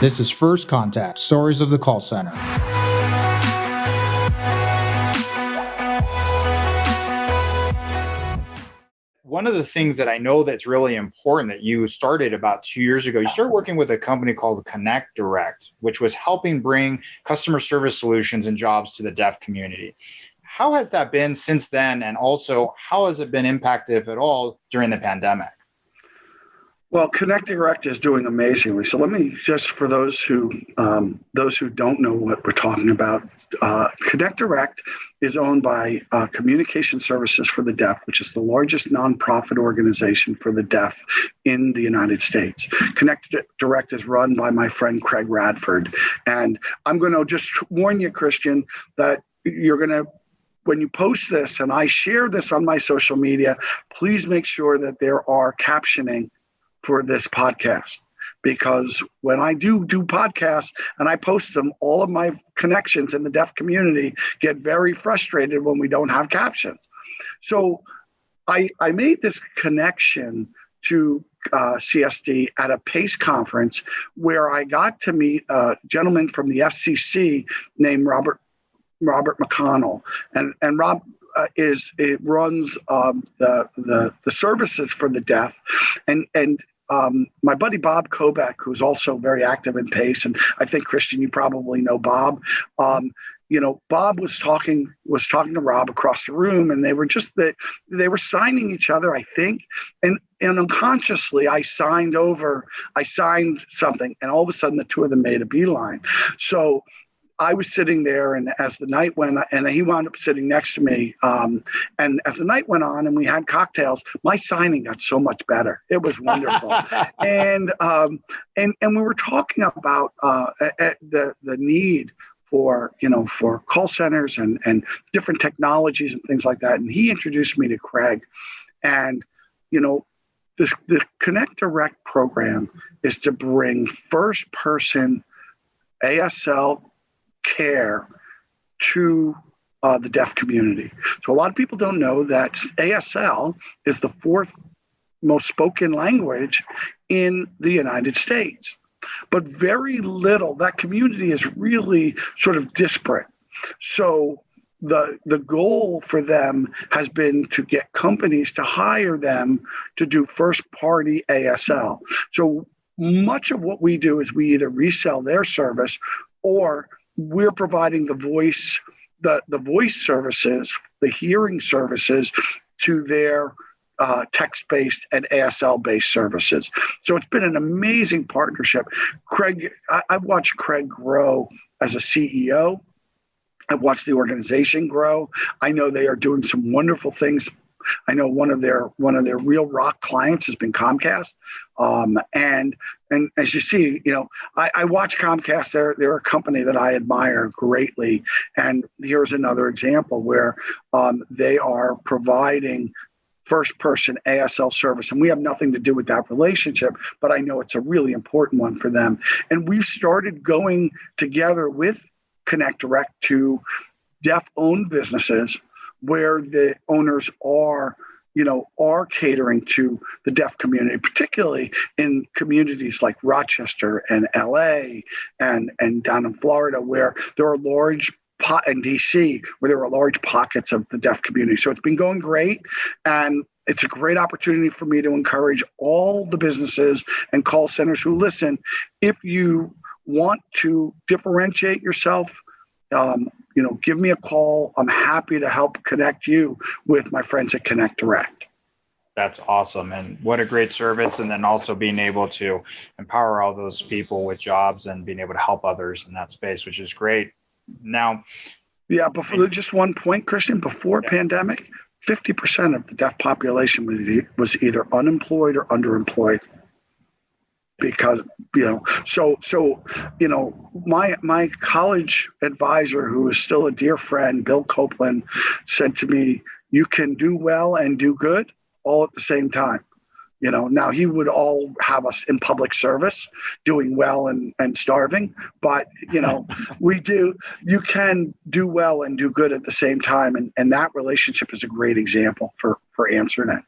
This is First Contact, Stories of the Call Center. One of the things that I know that's really important that you started about 2 years ago, you started working with a company called Connect Direct, which was helping bring customer service solutions and jobs to the deaf community. How has that been since then? And also, how has it been impacted, if at all, during the pandemic? Well, Connect Direct is doing amazingly. So let me just, for those who don't know what we're talking about, Connect Direct is owned by Communication Services for the Deaf, which is the largest nonprofit organization for the deaf in the United States. Connect Direct is run by my friend Craig Radford, and I'm going to just warn you, Christian, that you're going to. When you post this and I share this on my social media, please make sure that there are captioning for this podcast, because when I do podcasts and I post them, all of my connections in the deaf community get very frustrated when we don't have captions. So I made this connection to CSD at a PACE conference where I got to meet a gentleman from the FCC named Robert McConnell, and Rob runs the services for the deaf, and my buddy Bob Kobeck, who's also very active in PACE, and I think Christian, you probably know Bob. Bob was talking to Rob across the room, and they were signing each other, I think, and unconsciously I signed something, and all of a sudden the two of them made a beeline. So I was sitting there, and as the night went, and he wound up sitting next to me. And as the night went on, and we had cocktails, my signing got so much better. It was wonderful, and we were talking about the need for call centers and different technologies and things like that. And he introduced me to Craig, and the Connect Direct program is to bring first person ASL care to the deaf community. So a lot of people don't know that ASL is the fourth most spoken language in the United States, but very little, that community is really sort of disparate. So the goal for them has been to get companies to hire them to do first party ASL. So much of what we do is we either resell their service or we're providing the voice services, the hearing services to their text-based and ASL-based services. So it's been an amazing partnership. Craig, I've watched Craig grow as a CEO. I've watched the organization grow. I know they are doing some wonderful things. I know one of their real rock clients has been Comcast, and as you see, I watch Comcast. They're a company that I admire greatly, and here's another example where they are providing first-person ASL service, and we have nothing to do with that relationship, but I know it's a really important one for them. And we've started going together with Connect Direct to deaf-owned businesses where the owners are catering to the deaf community, particularly in communities like Rochester and LA and down in Florida, where there are large and DC, where there are large pockets of the deaf community. So it's been going great, and it's a great opportunity for me to encourage all the businesses and call centers who listen. If you want to differentiate yourself, give me a call. I'm happy to help connect you with my friends at Connect Direct. That's awesome. And what a great service. And then also being able to empower all those people with jobs and being able to help others in that space, which is great. Now, before just one point, Christian, before pandemic, 50% of the deaf population was either unemployed or underemployed. Because, my college advisor, who is still a dear friend, Bill Copeland, said to me, you can do well and do good all at the same time. Now he would all have us in public service doing well and starving, but, you can do well and do good at the same time. And that relationship is a great example for AnswerNet.